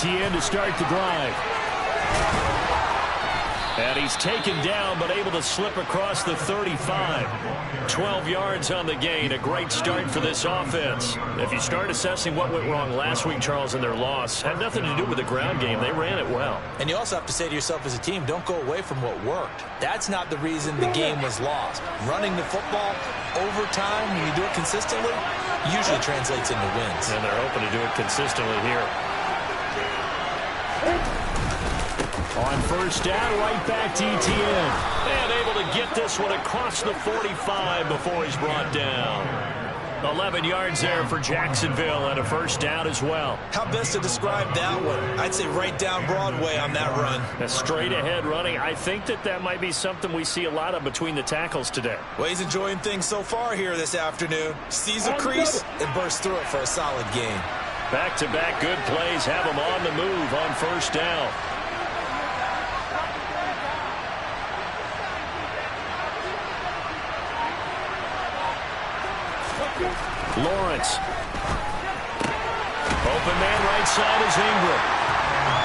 Etienne to start the drive. And he's taken down, but able to slip across the 35. 12 yards on the gain. A great start for this offense. If you start assessing what went wrong last week, Charles, in their loss, had nothing to do with the ground game. They ran it well. And you also have to say to yourself as a team, don't go away from what worked. That's not the reason the game was lost. Running the football over time, when you do it consistently, usually translates into wins. And they're hoping to do it consistently here. On first down, right back to Etienne. And able to get this one across the 45 before he's brought down. 11 yards there for Jacksonville and a first down as well. How best to describe that one? I'd say right down Broadway on that run. A straight ahead running. I think that might be something we see a lot of between the tackles today. Well, he's enjoying things so far here this afternoon. Sees a crease and bursts through it for a solid gain. Back-to-back good plays have him on the move on first down. Lawrence. Open man right side is Ingram.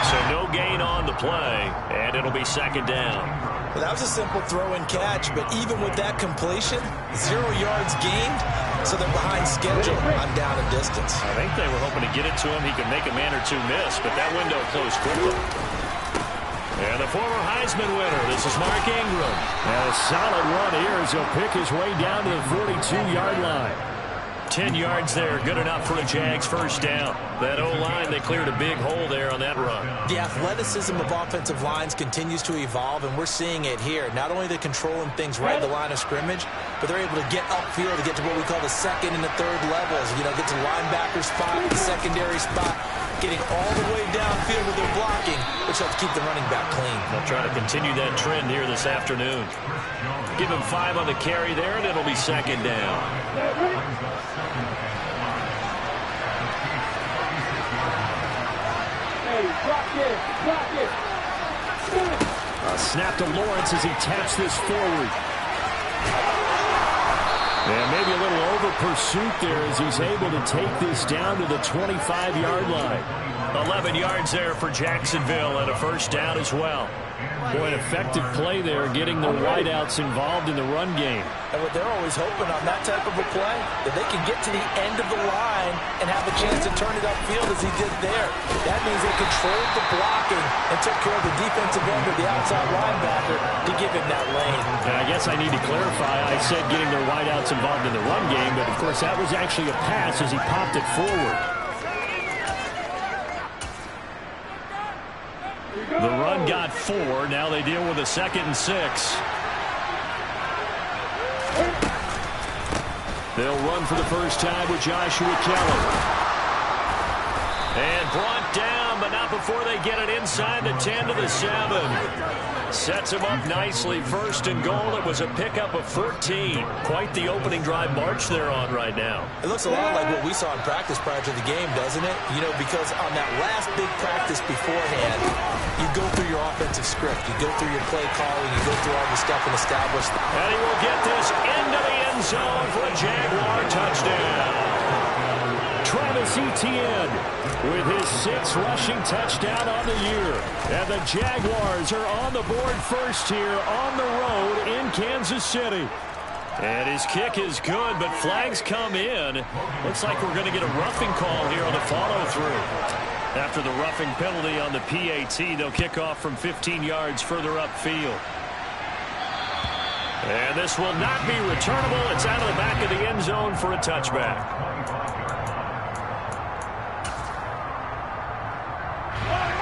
So no gain on the play, and it'll be second down. Well, that was a simple throw and catch, but even with that completion, 0 yards gained, so they're behind schedule on down and distance. I think they were hoping to get it to him. He could make a man or two miss, but that window closed quickly. And the former Heisman winner, this is Mark Ingram. And a solid run here as he'll pick his way down to the 42-yard line. 10 yards there, good enough for a Jags first down. That O-line, they cleared a big hole there on that run. The athleticism of offensive lines continues to evolve, and we're seeing it here. Not only are they controlling things right at the line of scrimmage, but they're able to get upfield to get to what we call the second and the third levels. You know, get to the linebacker spot, the secondary spot, getting all the way downfield with their blocking, which helps keep the running back clean. They'll try to continue that trend here this afternoon. Give him 5 on the carry there, and it'll be second down. Snap to Lawrence as he taps this forward. And maybe a little over pursuit there as he's able to take this down to the 25-yard line. 11 yards there for Jacksonville and a first down as well. Boy, an effective play there, getting the wideouts involved in the run game. And what they're always hoping on that type of a play, that they can get to the end of the line and have a chance to turn it upfield as he did there. That means they controlled the blocking and took care of the defensive end of the outside linebacker to give him that lane. And I guess I need to clarify. I said getting their wideouts involved in the run game, but of course that was actually a pass as he popped it forward. The run got 4. Now they deal with a 2nd and 6. They'll run for the first time with Joshua Kelly. And brought down, but not before they get it inside the 10 to the 7. Sets him up nicely. First and goal. It was a pickup of 14. Quite the opening drive march they're on right now. It looks a lot like what we saw in practice prior to the game, doesn't it? You know, because on that last big practice beforehand, you go through your offensive script. You go through your play calling. You go through all the stuff and establish. And he will get this into the end zone for a Jaguar touchdown. Travis Etienne with his 6th rushing touchdown on the year. And the Jaguars are on the board first here on the road in Kansas City. And his kick is good, but flags come in. Looks like we're going to get a roughing call here on the follow-through. After the roughing penalty on the PAT, they'll kick off from 15 yards further upfield. And this will not be returnable. It's out of the back of the end zone for a touchback.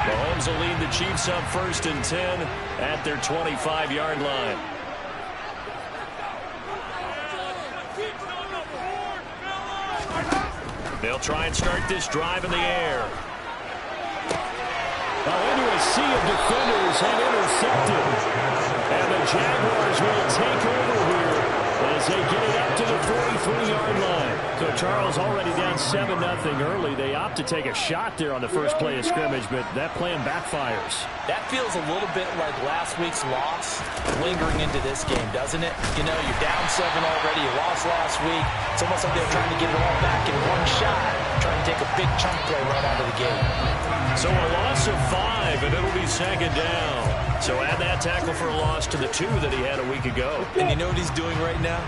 Mahomes will lead the Chiefs up 1st and 10 at their 25-yard line. They'll try and start this drive in the air. Into a sea of defenders and intercepted. And the Jaguars will take over here as they get it up to the 43-yard line. So Charles already down 7-0 early. They opt to take a shot there on the first play of scrimmage, but that plan backfires. That feels a little bit like last week's loss lingering into this game, doesn't it? You know, you're down 7 already. You lost last week. It's almost like they're trying to get it all back in one shot, trying to take a big chunk play right out of the gate. So a loss loss of 5, and it'll be second down. So add that tackle for a loss to the 2 that he had a week ago. And you know what he's doing right now?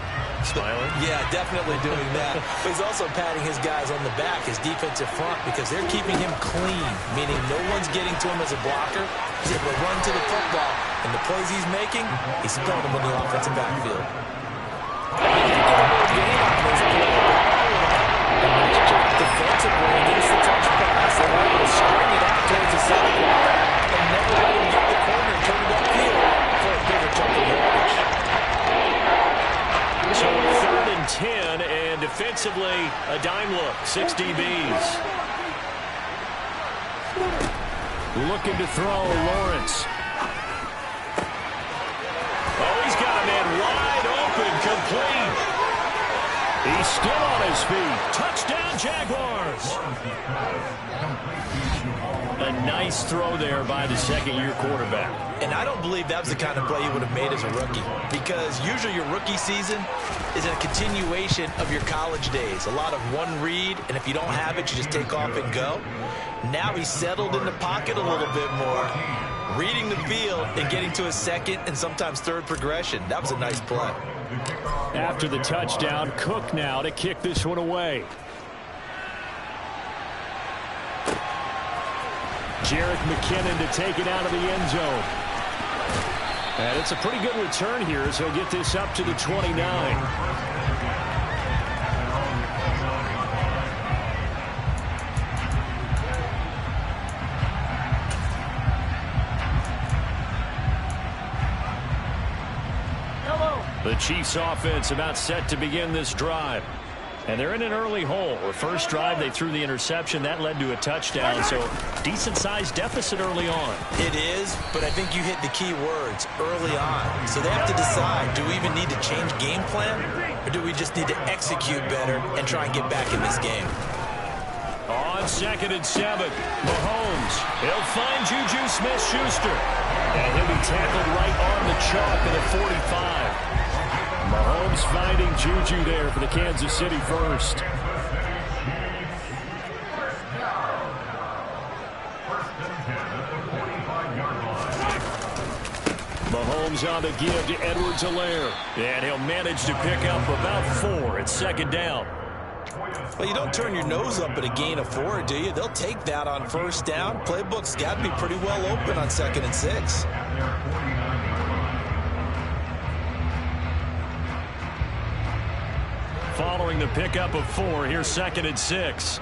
Smiling? Yeah, definitely doing that. But he's also patting his guys on the back, his defensive front, because they're keeping him clean, meaning no one's getting to him as a blocker. He's able to run to the football, and the plays he's making, he's throwing them in the offensive backfield. Defensively against the touch pass, they were able to string it out towards the sideline and never let him get the corner and turn it upfield for a bigger chunk of yardage. So 3rd and 10, and defensively, a dime look, 6 DBs. Looking to throw, Lawrence. Oh, he's got a man wide open, complete. He's still on his feet. Touchdown, Jaguars. A nice throw there by the second-year quarterback. And I don't believe that was the kind of play he would have made as a rookie, because usually your rookie season is a continuation of your college days. A lot of one read, and if you don't have it, you just take off and go. Now he's settled in the pocket a little bit more, reading the field and getting to his second and sometimes third progression. That was a nice play. After the touchdown, Cook now to kick this one away. Jerick McKinnon to take it out of the end zone. And it's a pretty good return here as he'll get this up to the 29. The Chiefs offense about set to begin this drive. And they're in an early hole. The first drive, they threw the interception. That led to a touchdown, so decent-sized deficit early on. It is, but I think you hit the key words, early on. So they have to decide, do we even need to change game plan, or do we just need to execute better and try and get back in this game? On 2nd and 7, Mahomes. He'll find Juju Smith-Schuster. And he'll be tackled right on the chalk of the 45. Mahomes finding Juju there for the Kansas City first. Mahomes on the give to Edwards-Helaire. And he'll manage to pick up about 4 at 2nd down. Well, you don't turn your nose up at a gain of 4, do you? They'll take that on 1st down. Playbook's got to be pretty well open on 2nd and 6. Following the pickup of 4, here's 2nd and 6.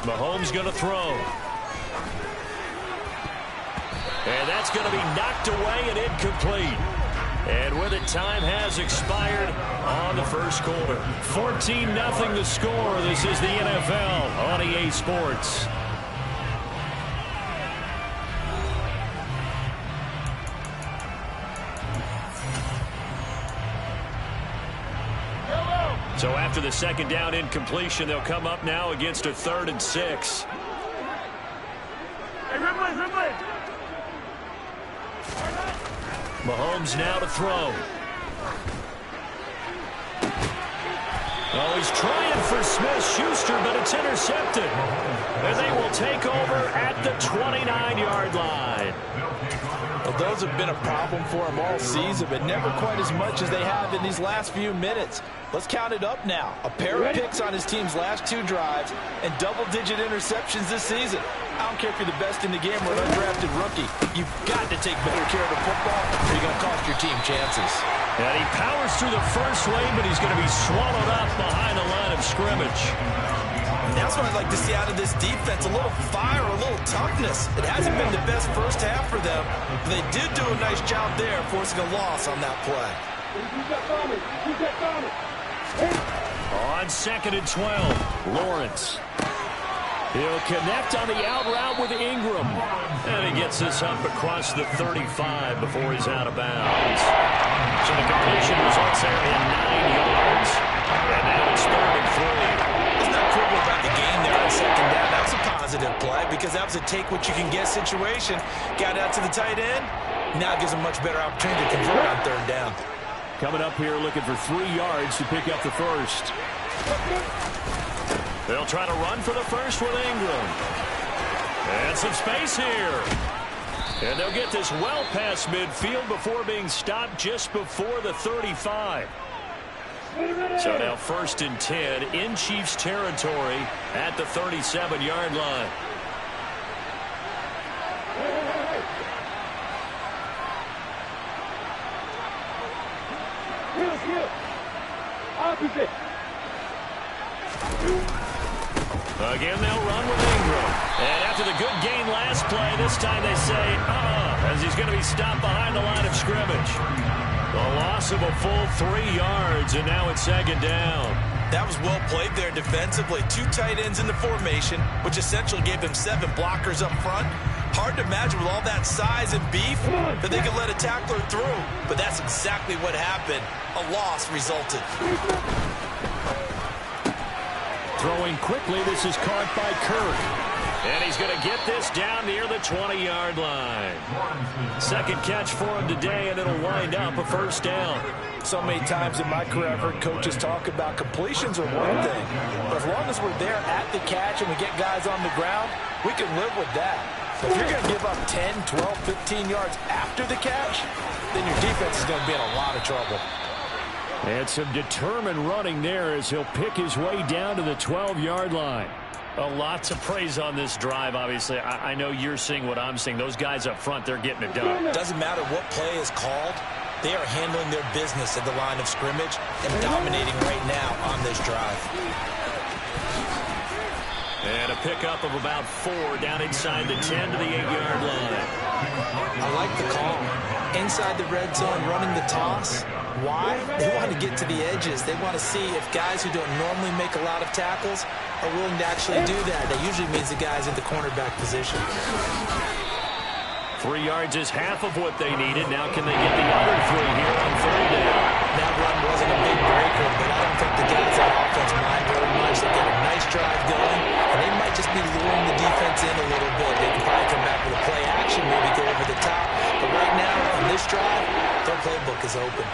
Mahomes going to throw. And that's going to be knocked away and incomplete. And with it, time has expired on the first quarter. 14-0 the score. This is the NFL on EA Sports. So after the 2nd down incompletion, they'll come up now against a 3rd and 6. Mahomes now to throw. Oh, he's trying for Smith-Schuster, but it's intercepted. And they will take over at the 29-yard line. Well, those have been a problem for him all season, but never quite as much as they have in these last few minutes. Let's count it up now. A pair of picks on his team's last 2 drives and double-digit interceptions this season. I don't care if you're the best in the game or an undrafted rookie. You've got to take better care of the football or you're going to cost your team chances. And he powers through the first lane, but he's going to be swallowed up behind the line of scrimmage. And that's what I'd like to see out of this defense, a little fire, a little toughness. It hasn't been the best first half for them, but they did do a nice job there forcing a loss on that play. On 2nd and 12, Lawrence. He'll connect on the out route with Ingram. And he gets this up across the 35 before he's out of bounds. So the completion results there in 9 yards. And now it's 3rd and 3. Let's not quibble about the game there on 2nd down. That was a positive play because that was a take-what-you-can-get situation. Got out to the tight end. Now gives a much better opportunity to convert on 3rd down. Coming up here looking for 3 yards to pick up the first. They'll try to run for the first with Ingram. And some space here. And they'll get this well past midfield before being stopped just before the 35. So now 1st and 10 in Chiefs territory at the 37-yard line. Opposite. Again, they'll run with Ingram. And after the good gain last play, this time they say, as he's going to be stopped behind the line of scrimmage. A loss of a full 3 yards, and now it's 2nd down. That was well played there defensively. 2 tight ends in the formation, which essentially gave them 7 blockers up front. Hard to imagine with all that size and beef that they could let a tackler through. But that's exactly what happened. A loss resulted. Throwing quickly, this is caught by Kirk. And he's going to get this down near the 20-yard line. 2nd catch for him today, and it'll wind up a 1st down. So many times in my career, I've heard coaches talk about completions are one thing. But as long as we're there at the catch and we get guys on the ground, we can live with that. If you're going to give up 10, 12, 15 yards after the catch, then your defense is going to be in a lot of trouble. And some determined running there as he'll pick his way down to the 12-yard line. A lot to praise on this drive, obviously. I know you're seeing what I'm seeing. Those guys up front, they're getting it done. Doesn't matter what play is called. They are handling their business at the line of scrimmage and dominating right now on this drive. And a pickup of about 4 down inside the 10 to the 8-yard line. I like the call. Inside the red zone, running the toss. Why? They want to get to the edges. They want to see if guys who don't normally make a lot of tackles are willing to actually do that. That usually means the guys in the cornerback position. 3 yards is half of what they needed. Now can they get the other 3 here on 3rd down? That run wasn't a big breaker, but I don't think the guys on offense mind very much. They've got a nice drive going, and they might just be luring the defense in a little bit. They can probably come back with a play action, maybe go over the top. But right now, on this drive, their playbook is open.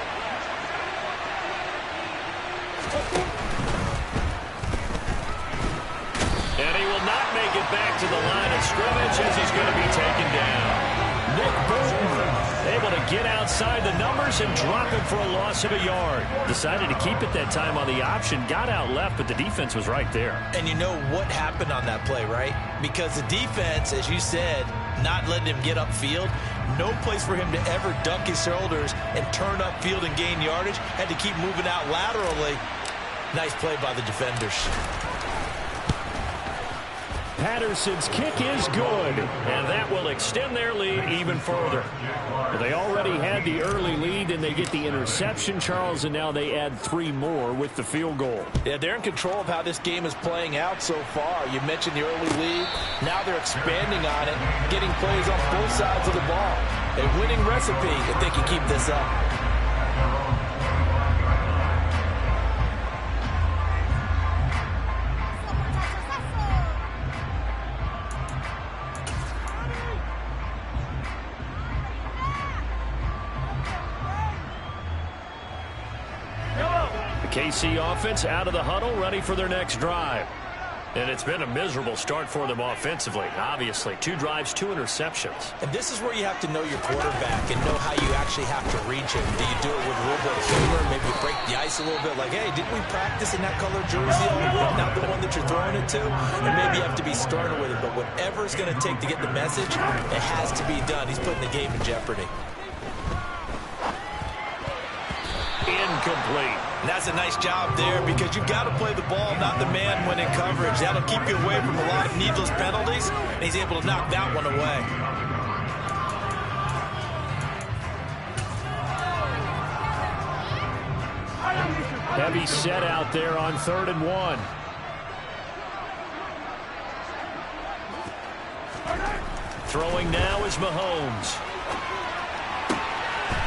And he will not make it back to the line of scrimmage as he's going to be taken down. Nick Bolton able to get outside the numbers and drop it for a loss of a yard. Decided to keep it that time on the option. Got out left, but the defense was right there. And you know what happened on that play, right? Because the defense, as you said, not letting him get upfield. No place for him to ever duck his shoulders and turn upfield and gain yardage. Had to keep moving out laterally. Nice play by the defenders. Patterson's kick is good, and that will extend their lead even further. They already had the early lead, and they get the interception, Charles, and now they add 3 more with the field goal. Yeah, they're in control of how this game is playing out so far. You mentioned the early lead. Now they're expanding on it, getting plays on both sides of the ball. A winning recipe if they can keep this up. KC offense out of the huddle, ready for their next drive. And it's been a miserable start for them offensively, obviously. 2 drives, 2 interceptions. And this is where you have to know your quarterback and know how you actually have to reach him. Do you do it with a little bit of humor, maybe break the ice a little bit, like, hey, didn't we practice in that color jersey all week, not the one that you're throwing it to? And maybe you have to be sterner with it, but whatever it's going to take to get the message, it has to be done. He's putting the game in jeopardy. Incomplete. And that's a nice job there because you've got to play the ball, not the man when in coverage. That'll keep you away from a lot of needless penalties, and he's able to knock that one away. Heavy set out there on 3rd and 1. Throwing now is Mahomes.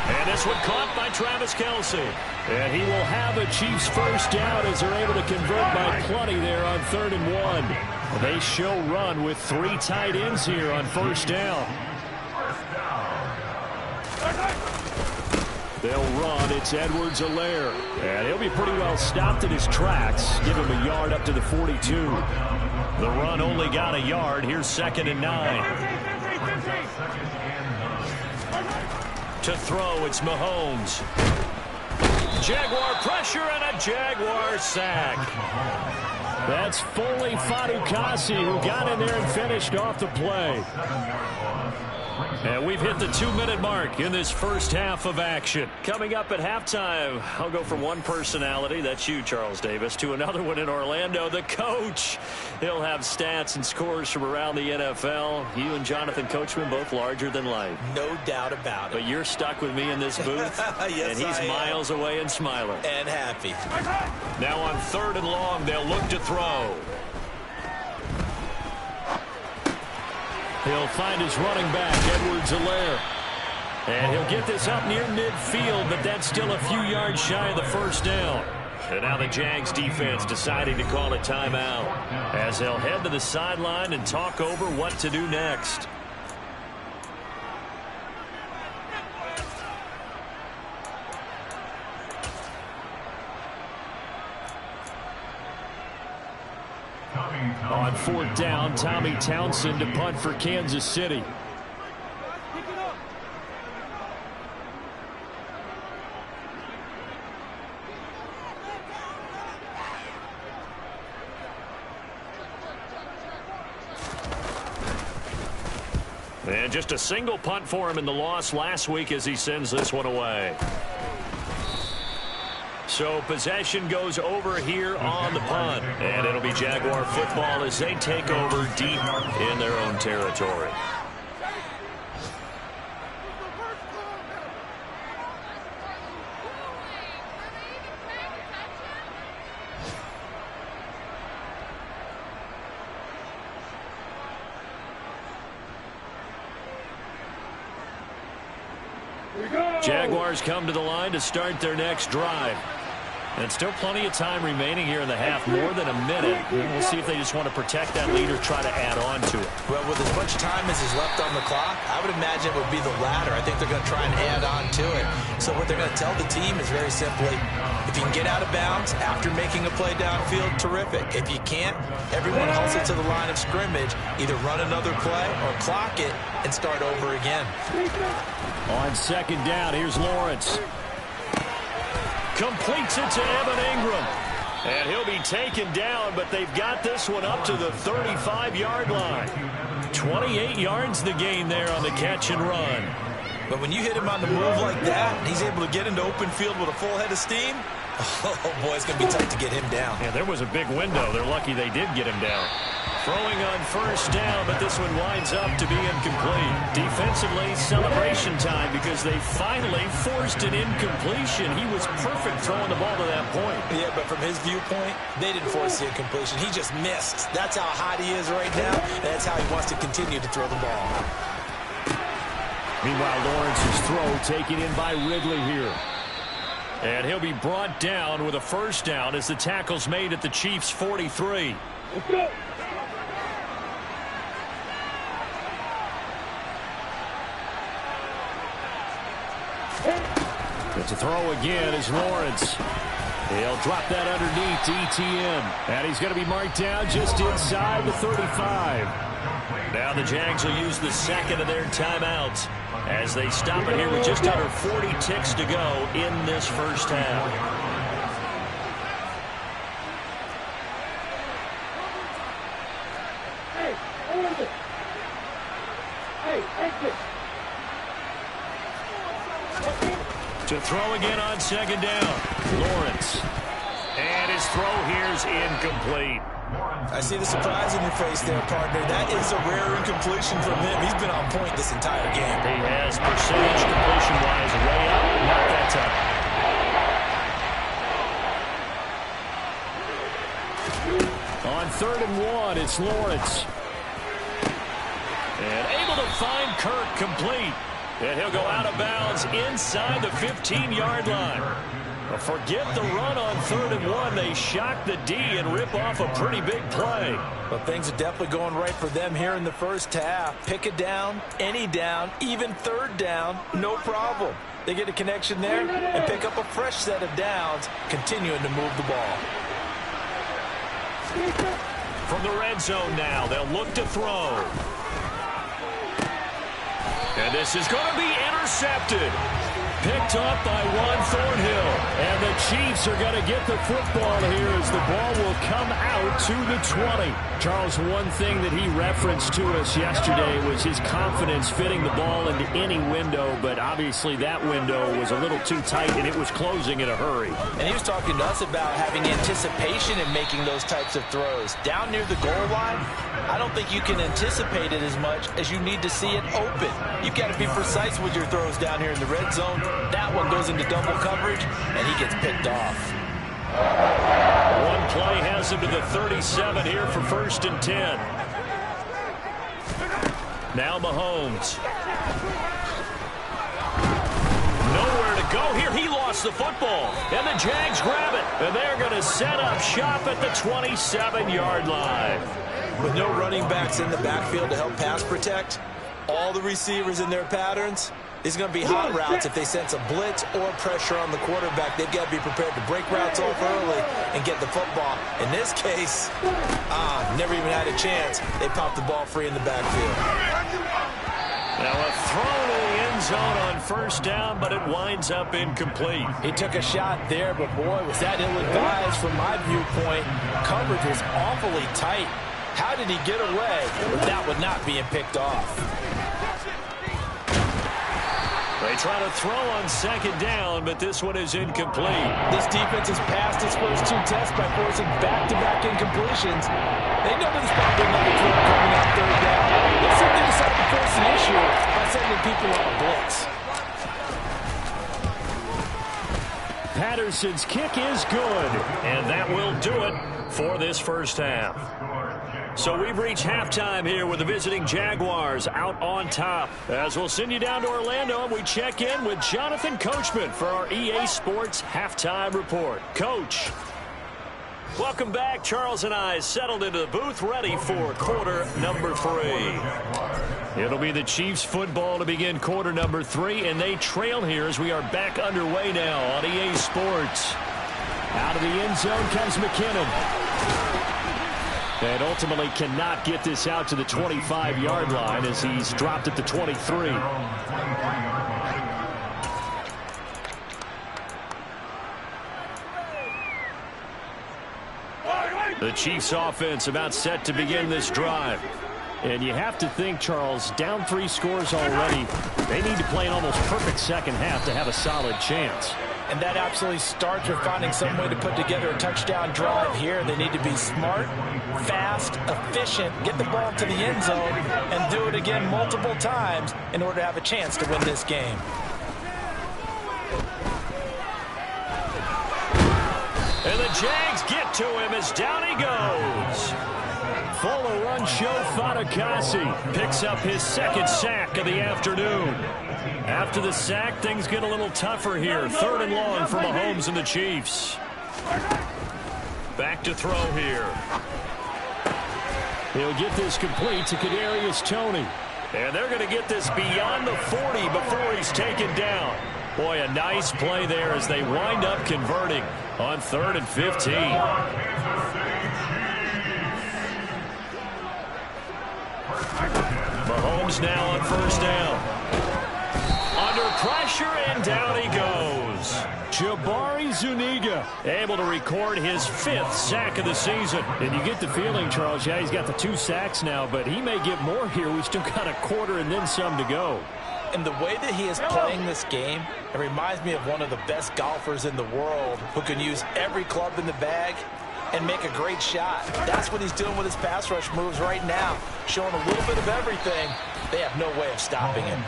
And this one caught by Travis Kelce. And he will have a Chiefs first down as they're able to convert by plenty there on 3rd and 1. They show run with 3 tight ends here on 1st down. They'll run. It's Edwards-Helaire. And he'll be pretty well stopped in his tracks. Give him a yard up to the 42. The run only got a yard. Here's 2nd and 9. To throw, it's Mahomes. Jaguar pressure and a Jaguar sack. That's Foley Fatukasi who got in there and finished off the play. And we've hit the 2-minute mark in this first half of action. Coming up at halftime, I'll go from one personality, that's you, Charles Davis, to another one in Orlando, the coach. He'll have stats and scores from around the NFL. You and Jonathan Coachman both larger than life. No doubt about it. But you're stuck with me in this booth. Yes, and he's miles away and smiling. And happy. Now on 3rd and long, they'll look to throw. He'll find his running back, Edwards-Helaire. And he'll get this up near midfield, but that's still a few yards shy of the first down. And now the Jags defense deciding to call a timeout as they'll head to the sideline and talk over what to do next. On 4th down, Tommy Townsend to punt for Kansas City. And just a single punt for him in the loss last week as he sends this one away. So possession goes over here on the punt. And it'll be Jaguar football as they take over deep in their own territory. Jaguars come to the line to start their next drive. And still plenty of time remaining here in the half, more than a minute. We'll see if they just want to protect that lead or try to add on to it. Well, with as much time as is left on the clock, I would imagine it would be the latter. I think they're going to try and add on to it. So what they're going to tell the team is very simply, if you can get out of bounds after making a play downfield, terrific. If you can't, everyone hustle to the line of scrimmage, either run another play or clock it and start over again. On 2nd down, here's Lawrence. Completes it to Evan Ingram. And he'll be taken down, but they've got this one up to the 35-yard line. 28 yards the gain there on the catch and run. But when you hit him on the move like that, and he's able to get into open field with a full head of steam, oh boy, it's going to be tough to get him down. Yeah, there was a big window. They're lucky they did get him down. Throwing on 1st down, but this one winds up to be incomplete. Defensively, celebration time because they finally forced an incompletion. He was perfect throwing the ball to that point. Yeah, but from his viewpoint, they didn't force the incompletion. He just missed. That's how hot he is right now, and that's how he wants to continue to throw the ball. Meanwhile, Lawrence's throw taken in by Ridley here. And he'll be brought down with a 1st down as the tackle's made at the Chiefs' 43. Let's go. But to throw again is Lawrence. He'll drop that underneath to ETN. And he's going to be marked down just inside the 35. Now the Jags will use the 2nd of their timeouts as they stop it here with just under 40 ticks to go in this first half. To throw again on 2nd down. Lawrence. And his throw here's incomplete. I see the surprise in your face there, partner. That is a rare incompletion from him. He's been on point this entire game. He has percentage completion-wise way up. Not that time. On 3rd and 1, it's Lawrence. And able to find Kirk complete. And he'll go out of bounds inside the 15-yard line. Forget the run on 3rd and 1. They shock the D and rip off a pretty big play. But things are definitely going right for them here in the first half. Pick a down, any down, even 3rd down, no problem. They get a connection there and pick up a fresh set of downs, continuing to move the ball. From the red zone now, they'll look to throw. And this is going to be intercepted. Picked up by Juan Thornhill. And the Chiefs are going to get the football here as the ball will come out to the 20. Charles, one thing that he referenced to us yesterday was his confidence fitting the ball into any window, but obviously that window was a little too tight and it was closing in a hurry. And he was talking to us about having anticipation in making those types of throws. Down near the goal line, I don't think you can anticipate it as much as you need to see it open. You've got to be precise with your throws down here in the red zone. That one goes into double coverage, and he gets picked off. One play has him to the 37 here for 1st and 10. Now Mahomes. Nowhere to go here. He lost the football, and the Jags grab it. And they're going to set up shop at the 27-yard line. With no running backs in the backfield to help pass protect, all the receivers in their patterns, these are going to be hot routes. If they sense a blitz or pressure on the quarterback, they've got to be prepared to break routes off early and get the football. In this case, never even had a chance. They popped the ball free in the backfield. Now a throw to the end zone on 1st down, but it winds up incomplete. He took a shot there, but boy, was that ill-advised from my viewpoint. Coverage was awfully tight. How did he get away with that one not being picked off? They try to throw on 2nd down, but this one is incomplete. This defense has passed its first 2 tests by forcing back-to-back incompletions. They know there's probably another throw coming on 3rd down. Let's see if they decide to force the issue by sending people on a blitz. Patterson's kick is good, and that will do it for this first half. So we've reached halftime here with the visiting Jaguars out on top. As we'll send you down to Orlando, and we check in with Jonathan Coachman for our EA Sports Halftime Report. Coach. Welcome back. Charles and I settled into the booth, ready for quarter number 3. It'll be the Chiefs football to begin quarter number 3, and they trail here as we are back underway now on EA Sports. Out of the end zone comes McKinnon. And ultimately cannot get this out to the 25-yard line as he's dropped at the 23. The Chiefs offense about set to begin this drive. And you have to think, Charles, down 3 scores already. They need to play an almost perfect second half to have a solid chance. And that absolutely starts with finding some way to put together a touchdown drive here. They need to be smart, fast, efficient, get the ball to the end zone, and do it again multiple times in order to have a chance to win this game. And the Jags get to him as down he goes. Fuller run show Fatukasi picks up his 2nd sack of the afternoon. After the sack, things get a little tougher here. 3rd and long for Mahomes and the Chiefs. Back to throw here. He'll get this complete to Kadarius Toney. And they're going to get this beyond the 40 before he's taken down. Boy, a nice play there as they wind up converting on 3rd and 15. Mahomes now on 1st down. Under pressure, and down he goes. Jabari Zuniga able to record his 5th sack of the season. And you get the feeling, Charles, yeah, he's got the 2 sacks now, but he may get more here. We've still got a quarter and then some to go. And the way that he is playing this game, it reminds me of one of the best golfers in the world who can use every club in the bag and make a great shot. That's what he's doing with his pass rush moves right now, showing a little bit of everything. They have no way of stopping him.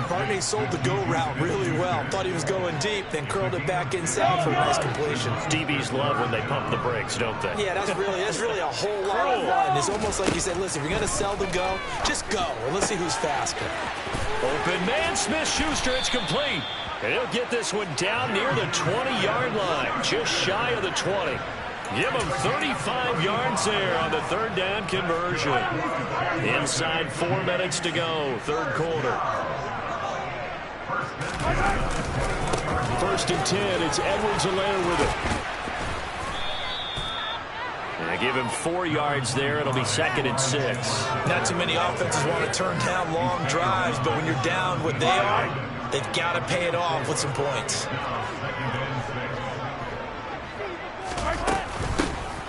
Barney sold the go route really well. Thought he was going deep, then curled it back inside for a nice completion. DBs love when they pump the brakes, don't they? Yeah, that's really a whole lot of fun. It's almost like you said, listen, if you're going to sell the go, just go, and let's see who's faster. Open man, Smith-Schuster, it's complete. And he'll get this one down near the 20-yard line, just shy of the 20. Give him 35 yards there on the third down conversion. Inside 4 minutes to go, third quarter. First and 10, it's Edwards-Helaire with it. And I give him 4 yards there. It'll be 2nd and 6. Not too many offenses want to turn down long drives, but when you're down what they are, they've got to pay it off with some points.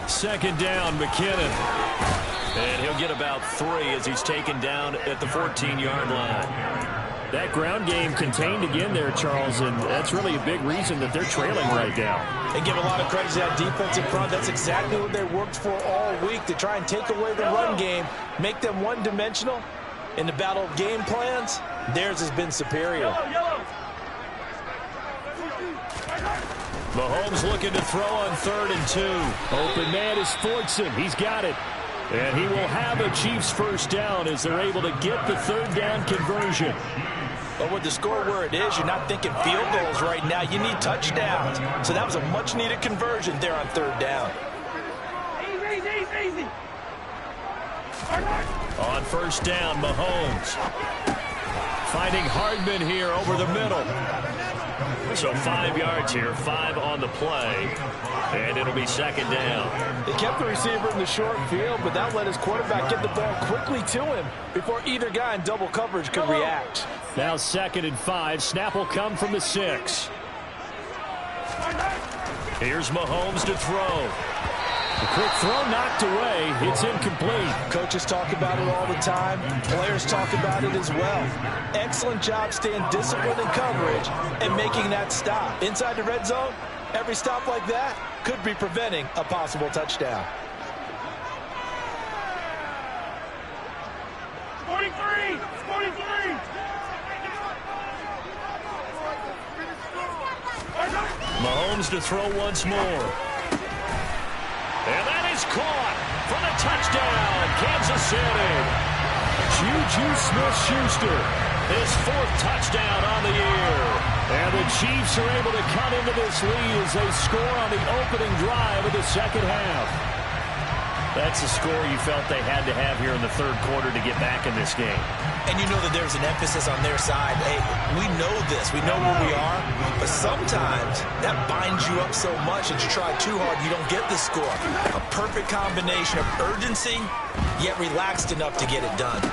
Second down, McKinnon. And he'll get about 3 as he's taken down at the 14-yard line. That ground game contained again there, Charles, and that's really a big reason that they're trailing right now. They give a lot of credit to that defensive front. That's exactly what they worked for all week, to try and take away the run game, make them one-dimensional. In the battle of game plans, theirs has been superior. Mahomes looking to throw on 3rd and 2. Open man is Fortson. He's got it. And he will have a Chiefs first down as they're able to get the third down conversion. But with the score where it is, you're not thinking field goals right now. You need touchdowns. So that was a much-needed conversion there on 3rd down. Easy. On first down, Mahomes. Finding Hardman here over the middle. So 5 yards here, 5 on the play. And it'll be 2nd down. They kept the receiver in the short field, but that let his quarterback get the ball quickly to him before either guy in double coverage could react. Now 2nd and 5. Snap will come from the 6. Here's Mahomes to throw. A quick throw knocked away. It's incomplete. Coaches talk about it all the time. Players talk about it as well. Excellent job staying disciplined in coverage and making that stop. Inside the red zone, every stop like that could be preventing a possible touchdown. 43! Mahomes to throw once more. And that is caught for the touchdown, Kansas City. Juju Smith-Schuster, his 4th touchdown on the year. And the Chiefs are able to cut into this lead as they score on the opening drive of the second half. That's the score you felt they had to have here in the third quarter to get back in this game. And you know that there's an emphasis on their side. Hey, we know this. We know where we are. But sometimes that binds you up so much that you try too hard, you don't get the score. A perfect combination of urgency, yet relaxed enough to get it done.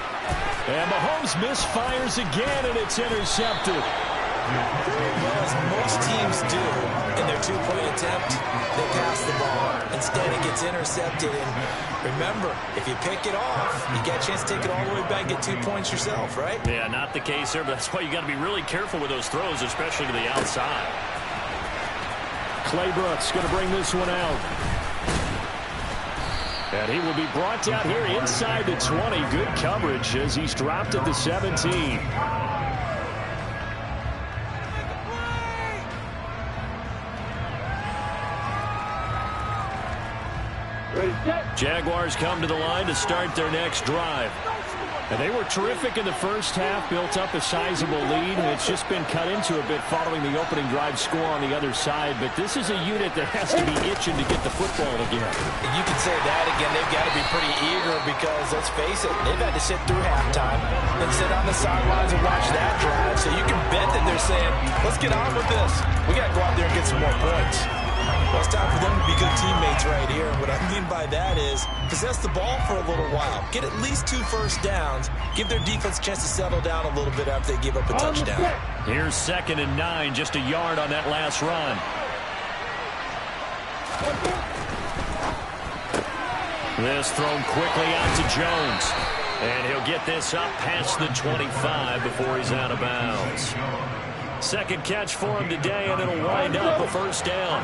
And Mahomes misfires again, and it's intercepted. Well, as most teams do in their two-point attempt, they pass the ball. Instead, it gets intercepted. And remember, if you pick it off, you get a chance to take it all the way back and get 2 points yourself, right? Yeah, not the case there, but that's why you got to be really careful with those throws, especially to the outside. Clay Brooks going to bring this one out. And he will be brought down here inside the 20. Good coverage as he's dropped at the 17. Jaguars come to the line to start their next drive. And they were terrific in the first half, built up a sizable lead, and it's just been cut into a bit following the opening drive score on the other side. But this is a unit that has to be itching to get the football again. You can say that again. They've got to be pretty eager because, let's face it, they've had to sit through halftime and sit on the sidelines and watch that drive. So you can bet that they're saying, let's get on with this. We got to go out there and get some more points. Well, it's time for them to be good teammates right here. And what I mean by that is possess the ball for a little while. Get at least 2 first downs. Give their defense a chance to settle down a little bit after they give up a touchdown. Here's 2nd and 9, just a yard on that last run. This thrown quickly out to Jones. And he'll get this up past the 25 before he's out of bounds. Second catch for him today, and it'll wind up a first down.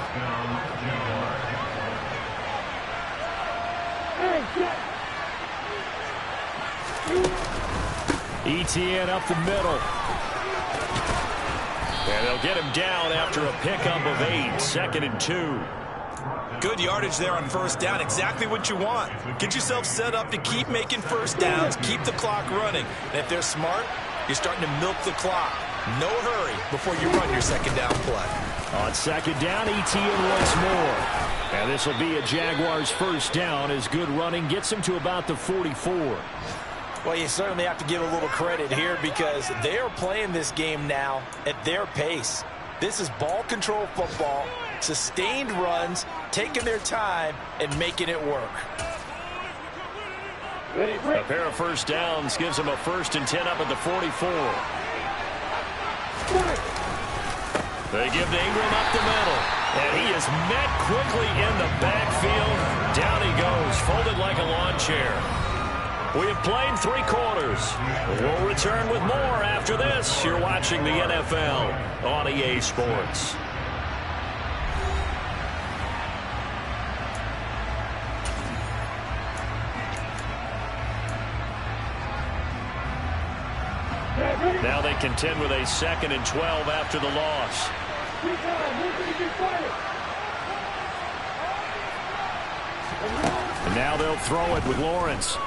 ETN up the middle. And they'll get him down after a pickup of 8. 2nd and 2. Good yardage there on first down. Exactly what you want. Get yourself set up to keep making first downs, keep the clock running. And if they're smart, you're starting to milk the clock. No hurry before you run your second down play. On second down, Etienne once more. And this will be a Jaguars first down as good running gets him to about the 44. Well, you certainly have to give a little credit here because they are playing this game now at their pace. This is ball control football, sustained runs, taking their time, and making it work. A pair of first downs gives him a 1st and 10 up at the 44. They give to Ingram up the middle. And he is met quickly in the backfield. Down he goes, folded like a lawn chair. We have played 3 quarters. We'll return with more after this. You're watching the NFL on EA Sports. Now they contend with a 2nd and 12 after the loss. And now they'll throw it with Lawrence.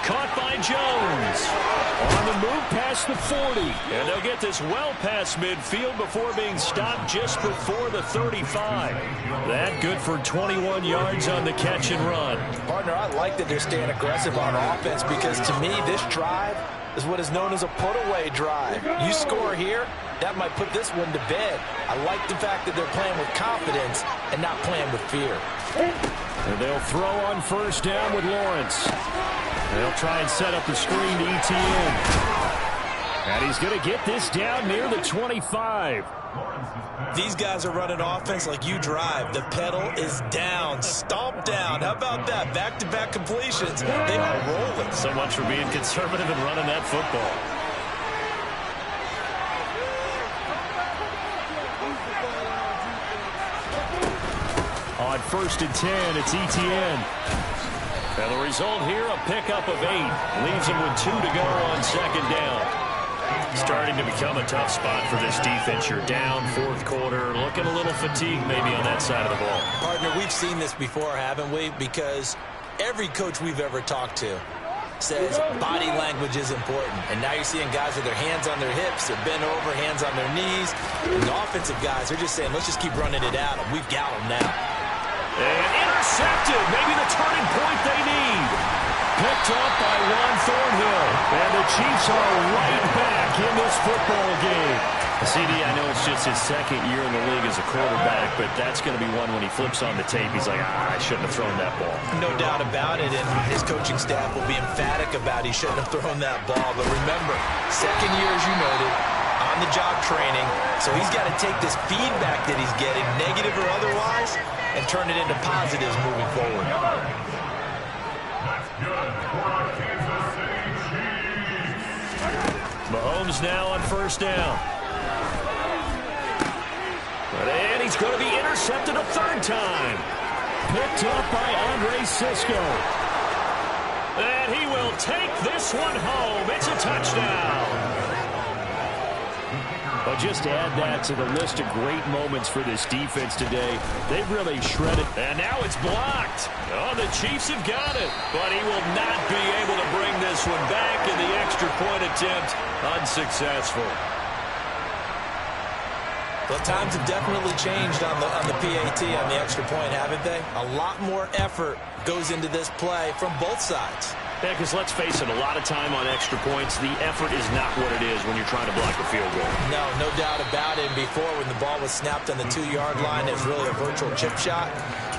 Caught by Jones. On the move past the 40. And they'll get this well past midfield before being stopped just before the 35. That good for 21 yards on the catch and run. Partner, I like that they're staying aggressive on offense because to me this drive is what is known as a put-away drive. You score here, that might put this one to bed. I like the fact that they're playing with confidence and not playing with fear. And they'll throw on first down with Lawrence. They'll try and set up the screen to Etienne. And he's going to get this down near the 25. These guys are running offense like you drive. The pedal is down, stomp down. How about that? Back-to-back completions. They are rolling. So much for being conservative and running that football. On 1st and 10, it's Etienne. And the result here, a pickup of 8. Leaves him with 2 to go on second down. Starting to become a tough spot for this defense. You're down 4th quarter, looking a little fatigued maybe on that side of the ball. Partner, we've seen this before, haven't we? Because every coach we've ever talked to says body language is important. And now you're seeing guys with their hands on their hips, they're bent over, hands on their knees. And the offensive guys are just saying, let's just keep running it at them. We've got them now. And intercepted. Maybe the turning point they need. Picked up by Juan Thornhill. And the Chiefs are right back in this football game. CD, I know it's just his 2nd year in the league as a quarterback, but that's going to be one when he flips on the tape. He's like, I shouldn't have thrown that ball. No doubt about it, and his coaching staff will be emphatic about he shouldn't have thrown that ball. But remember, 2nd year, as you noted, on-the-job training, so he's got to take this feedback that he's getting, negative or otherwise, and turn it into positives moving forward. Mahomes now on first down. And he's going to be intercepted a 3rd time. Picked up by Andre Sisco. And he will take this one home. It's a touchdown. But just to add that to the list of great moments for this defense today, they've really shredded. And now it's blocked. Oh, the Chiefs have got it. But he will not be able to bring this one back in the extra point attempt. Unsuccessful. Well, times have definitely changed on the PAT, on the extra point, haven't they? A lot more effort goes into this play from both sides. Yeah, because let's face it, a lot of time on extra points, the effort is not what it is when you're trying to block a field goal. No doubt about it. And before, when the ball was snapped on the 2-yard line, it was really a virtual chip shot.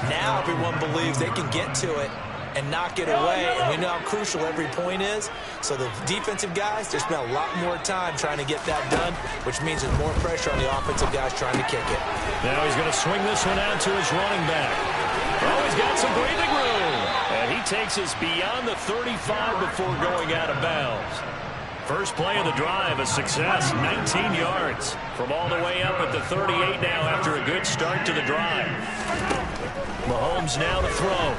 Now everyone believes they can get to it and knock it away, and we know how crucial every point is. So the defensive guys, they spent a lot more time trying to get that done, which means there's more pressure on the offensive guys trying to kick it. Now he's going to swing this one out to his running back. Oh, he's got some breathing room. And he takes us beyond the 35 before going out of bounds. First play of the drive, a success, 19 yards. From all the way up at the 38 now after a good start to the drive. Mahomes now to throw.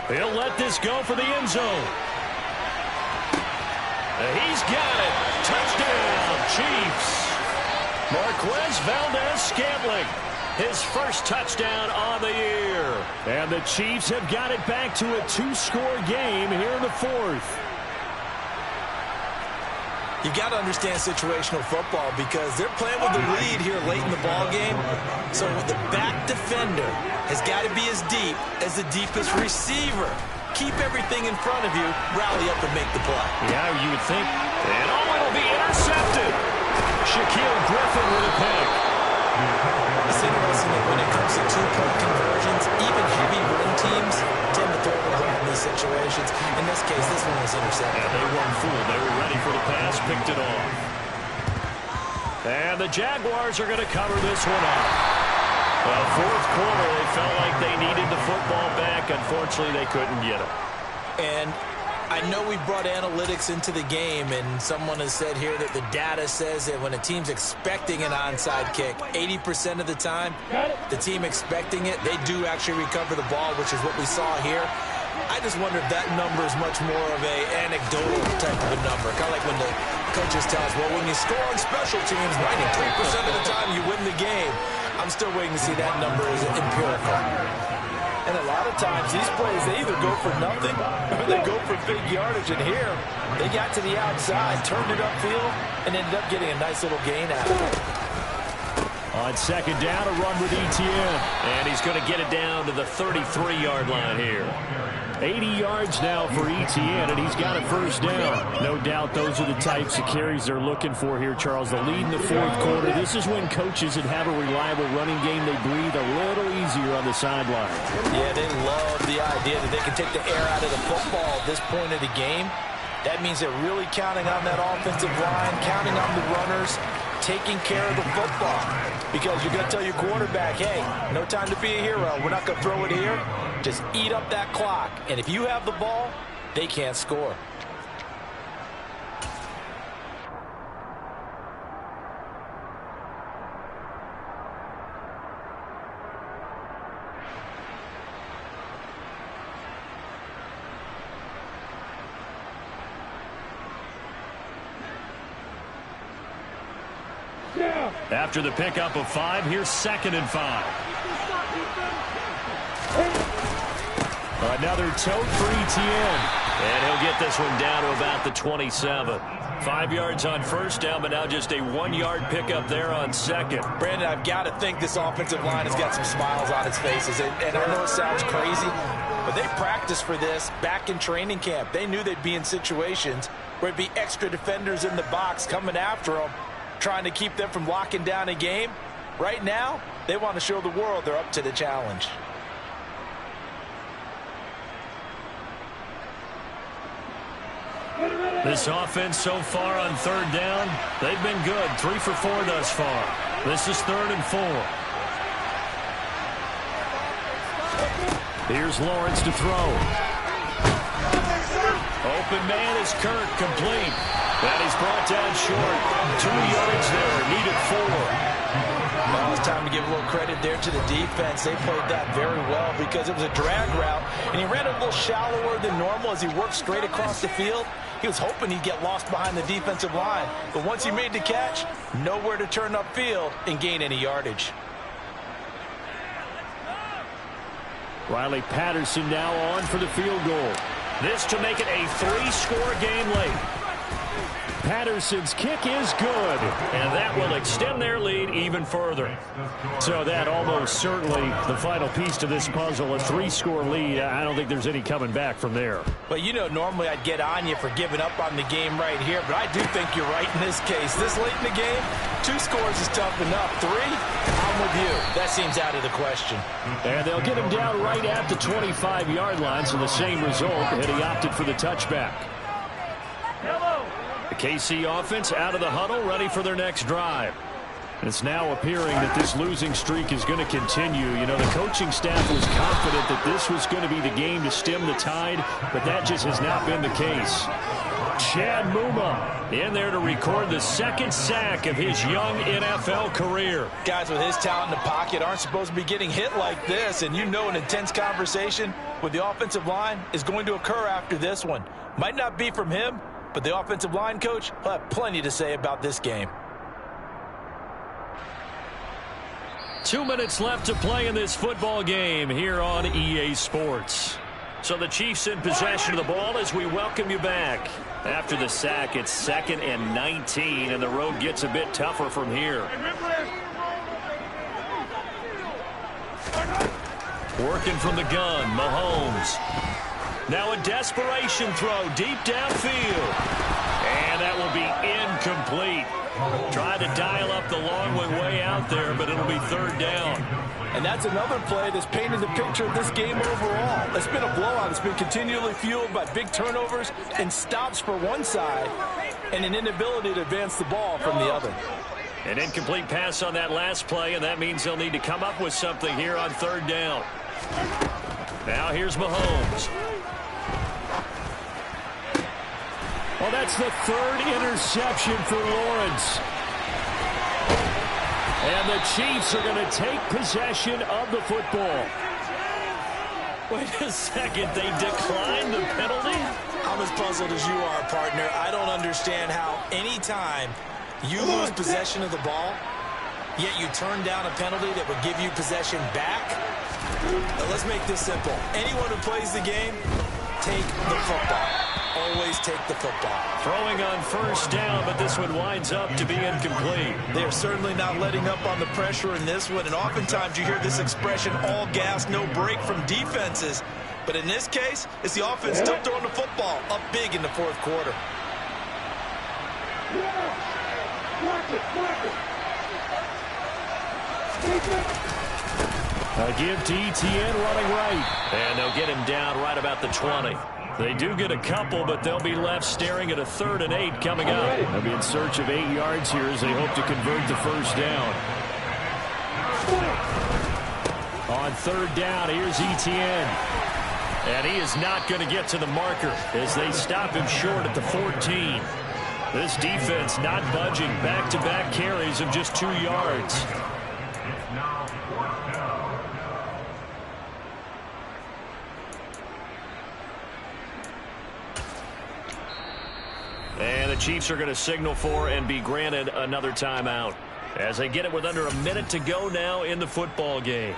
He'll let this go for the end zone. He's got it. Touchdown, Chiefs. Marquez Valdez-Scantling, his first touchdown on the year. And the Chiefs have got it back to a 2-score game here in the 4th. You've got to understand situational football because they're playing with the lead here late in the ball game. So the back defender has got to be as deep as the deepest receiver. Keep everything in front of you, rally up and make the play. Yeah, you would think. And it'll be intercepted. Shaquille Griffin with a pick. It's interesting that when it comes to two-point conversions, even heavy run teams tend to throw it away in these situations. In this case, this one was intercepted. Yeah, they weren't fooled. They were ready for the pass, picked it off. And the Jaguars are going to cover this one up. Well, fourth quarter, they felt like they needed the football back. Unfortunately, they couldn't get it. And I know we brought analytics into the game, and someone has said here that the data says that when a team's expecting an onside kick, 80% of the time, the team expecting it, they do actually recover the ball, which is what we saw here. I just wonder if that number is much more of an anecdotal type of a number. Kind of like when the coaches tell us, well, when you score on special teams, 93% of the time you win the game. I'm still waiting to see that number as empirical. And a lot of times, these plays, they either go for nothing or they go for big yardage. And here, they got to the outside, turned it upfield, and ended up getting a nice little gain out of it. On second down, a run with Etienne. And he's going to get it down to the 33-yard line here. 80 yards now for Etienne, and he's got a first down. No doubt those are the types of carries they're looking for here, Charles. The lead in the fourth quarter. This is when coaches that have a reliable running game, they breathe a little easier on the sideline. Yeah, they love the idea that they can take the air out of the football at this point of the game. That means they're really counting on that offensive line, counting on the runners, taking care of the football. Because you're going to tell your quarterback, hey, no time to be a hero. We're not going to throw it here. Just eat up that clock. And if you have the ball, they can't score. After the pickup of 5, here's 2nd and 5. Another tote for Etienne. And he'll get this one down to about the 27. 5 yards on first down, but now just a 1-yard pickup there on second. Brandon, I've got to think this offensive line has got some smiles on its faces. And I know it sounds crazy, but they practiced for this back in training camp. They knew they'd be in situations where it'd be extra defenders in the box coming after them, trying to keep them from locking down a game. Right now, they want to show the world they're up to the challenge. This offense so far on third down, they've been good. 3 for 4 thus far. This is 3rd and 4. Here's Lawrence to throw. Open man is Kirk, complete. And he's brought down short. 2 yards there, needed 4. Now it's time to give a little credit there to the defense. They played that very well because it was a drag route, and he ran a little shallower than normal as he worked straight across the field. He was hoping he'd get lost behind the defensive line, but once he made the catch, nowhere to turn upfield and gain any yardage. Riley Patterson now on for the field goal. This to make it a 3-score game late. Patterson's kick is good, and that will extend their lead even further. So that almost certainly the final piece to this puzzle, a 3-score lead. I don't think there's any coming back from there. Well, you know, normally I'd get on you for giving up on the game right here, but I do think you're right in this case. This late in the game, 2 scores is tough enough. 3, I'm with you. That seems out of the question. And they'll get him down right at the 25-yard line, so the same result, and he opted for the touchback. The KC offense out of the huddle, ready for their next drive. It's now appearing that this losing streak is going to continue. You know, the coaching staff was confident that this was going to be the game to stem the tide, but that just has not been the case. Chad Muma in there to record the 2nd sack of his young NFL career. Guys with his talent in the pocket aren't supposed to be getting hit like this, and you know an intense conversation with the offensive line is going to occur after this one. Might not be from him, but the offensive line coach will have plenty to say about this game. 2 minutes left to play in this football game here on EA Sports. So the Chiefs in possession of the ball as we welcome you back. After the sack, it's 2nd and 19, and the road gets a bit tougher from here. Working from the gun, Mahomes. Now a desperation throw deep downfield. And that will be incomplete. Trying to dial up the long way out there, but it'll be 3rd down. And that's another play that's painted the picture of this game overall. It's been a blowout. It's been continually fueled by big turnovers and stops for one side and an inability to advance the ball from the other. An incomplete pass on that last play, and that means they'll need to come up with something here on 3rd down. Now here's Mahomes. Well, that's the 3rd interception for Lawrence. And the Chiefs are going to take possession of the football. Wait a second, they declined the penalty? I'm as puzzled as you are, partner. I don't understand how any time you lose possession of the ball, yet you turn down a penalty that would give you possession back. Now, let's make this simple. Anyone who plays the game, take the football. Always take the football. Throwing on 1st down, but this one winds up to be incomplete. They're certainly not letting up on the pressure in this one, and oftentimes you hear this expression, all gas, no break from defenses. But in this case, it's the offense still throwing the football up big in the 4th quarter. A give to Etienne running right. And they'll get him down right about the 20. They do get a couple, but they'll be left staring at a 3rd and 8 coming up. They'll be in search of 8 yards here as they hope to convert the 1st down. On 3rd down, here's Etienne. And he is not going to get to the marker as they stop him short at the 14. This defense not budging. Back-to-back carries of just 2 yards. And the Chiefs are going to signal for and be granted another timeout as they get it with under a minute to go now in the football game.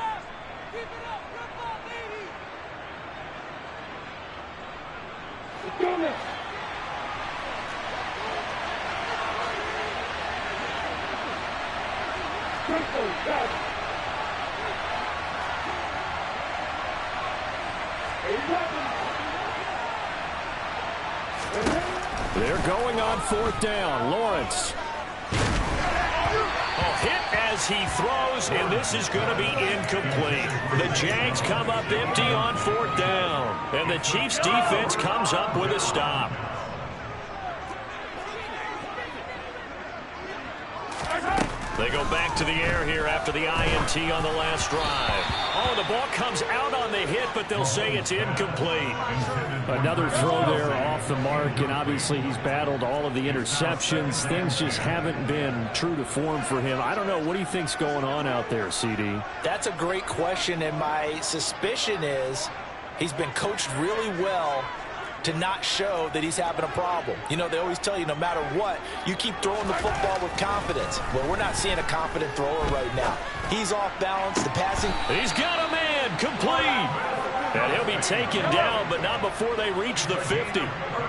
They're going on 4th down. Lawrence. Hit as he throws, and this is going to be incomplete. The Jags come up empty on 4th down, and the Chiefs defense comes up with a stop. They go back to the air here after the INT on the last drive. Oh, the ball comes out on the hit, but they'll say it's incomplete. Another throw there off the mark, and obviously he's battled all of the interceptions. Things just haven't been true to form for him. I don't know. What do you think's going on out there, CD? That's a great question, and my suspicion is he's been coached really well to not show that he's having a problem. You know, they always tell you no matter what, you keep throwing the football with confidence. Well, we're not seeing a confident thrower right now. He's off balance. The passing. He's got a man complete. And he'll be taken down, but not before they reach the 50.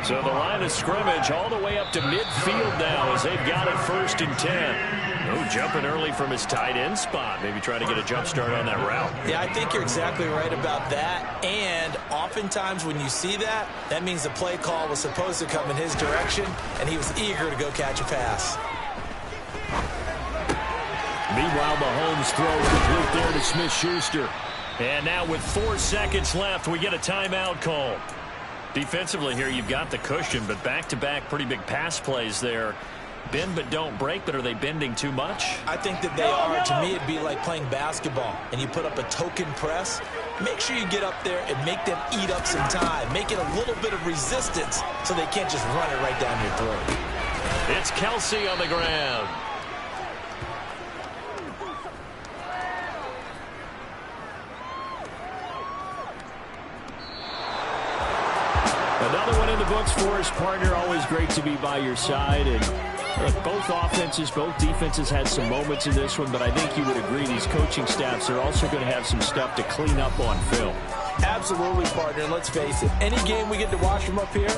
So the line of scrimmage all the way up to midfield now as they've got it 1st and 10. Oh, jumping early from his tight end spot. Maybe trying to get a jump start on that route. Yeah, I think you're exactly right about that. And oftentimes when you see that, that means the play call was supposed to come in his direction, and he was eager to go catch a pass. Meanwhile, Mahomes throw complete there to Smith-Schuster. And now with 4 seconds left, we get a timeout call. Defensively here, you've got the cushion, but back-to-back pretty big pass plays there. Bend but don't break, but are they bending too much? I think that they are. To me, it'd be like playing basketball, and you put up a token press. Make sure you get up there and make them eat up some time. Make it a little bit of resistance so they can't just run it right down your throat. It's Kelsey on the ground. Another one in the books for his partner. Always great to be by your side. And look, both offenses, both defenses had some moments in this one, but I think you would agree these coaching staffs are also going to have some stuff to clean up on film. Absolutely, partner. And let's face it, any game we get to watch from up here,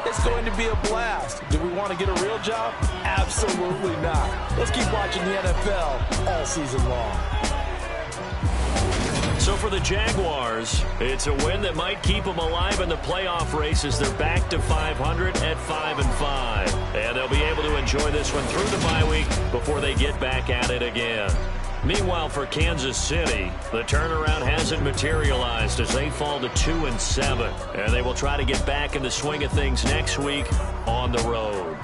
it's going to be a blast. Do we want to get a real job? Absolutely not. Let's keep watching the NFL all season long. So for the Jaguars, it's a win that might keep them alive in the playoff race as they're back to 500 at 5-5. And they'll be able to enjoy this one through the bye week before they get back at it again. Meanwhile, for Kansas City, the turnaround hasn't materialized as they fall to 2-7. And they will try to get back in the swing of things next week on the road.